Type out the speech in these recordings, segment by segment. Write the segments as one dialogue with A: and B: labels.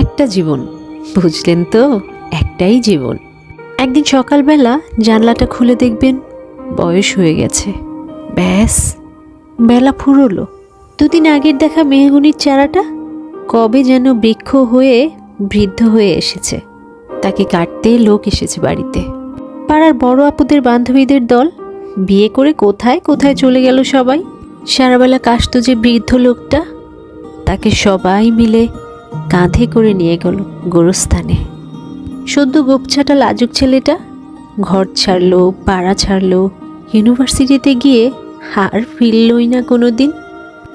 A: একটা জীবন, বুঝলেন তো? একটাই জীবন। একদিন সকালবেলা জানলাটা খুলে দেখবেন বয়স হয়ে গেছে। ব্যাস, বেলা ফুরোলো। দুদিন আগের দেখা মেহগনির চারাটা কবে যেন বৃক্ষ হয়ে বৃদ্ধ হয়ে এসেছে। তাকে কাটতে লোক এসেছে বাড়িতে। পাড়ার বড় আপুদের বান্ধবীদের দল বিয়ে করে কোথায় কোথায় চলে গেল সবাই। সারাবেলা কাশত যে বৃদ্ধ লোকটা, তাকে সবাই মিলে কাঁধে করে নিয়ে গেল গোরস্থানে। সদ্য গোপছাটা লাজুক ছেলেটা ঘর ছাড়লো, পাড়া ছাড়লো, ইউনিভার্সিটিতে গিয়ে আর ফিরলই না কোনো দিন।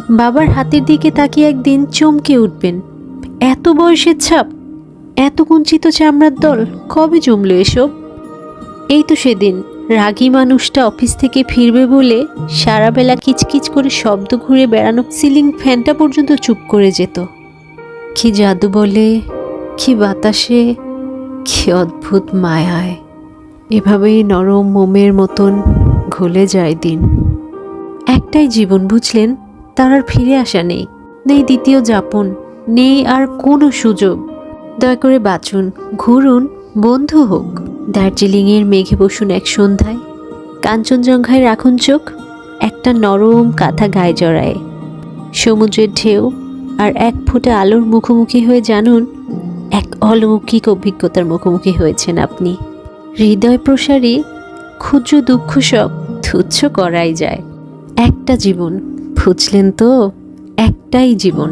A: বাবার হাতের দিকে তাকিয়ে একদিন চমকে উঠবেন, এত বয়সের ছাপ, এত কুঞ্চিত চামড়ার দল, কবে জমলো এসব? এই তো সেদিন রাগী মানুষটা অফিস থেকে ফিরবে বলে সারাবেলা কিচকিচ করে শব্দ ঘুরে বেড়ানো সিলিং ফ্যানটা পর্যন্ত চুপ করে যেত। কি জাদু বলে, কি বাতাসে, কি অদ্ভুত মায়ায় এভাবেই নরম মোমের মতন গলে যায় দিন। একটাই জীবন, বুঝলেন? তার আর ফিরে আসা নেই, নেই দ্বিতীয় যাপন, নেই আর কোনো সুযোগ। দয়া করে বাঁচুন, ঘুরুন, বন্ধু হোক। দার্জিলিংয়ের মেঘে বসুন এক সন্ধ্যায়, কাঞ্চনজঙ্ঘায় রাখুন চোখ, একটা নরম কাঁথা গায়ে জড়ায়। সমুদ্রের ঢেউ আর এক ফোঁটা আলোর মুখোমুখি হয়ে জানুন, এক অলৌকিক অভিজ্ঞতার মুখোমুখি হয়েছেন আপনি। হৃদয় প্রসারী ক্ষুদ্র দুঃখ সব তুচ্ছ করাই যায়। একটা জীবন, বুঝলেন তো? একটাই জীবন।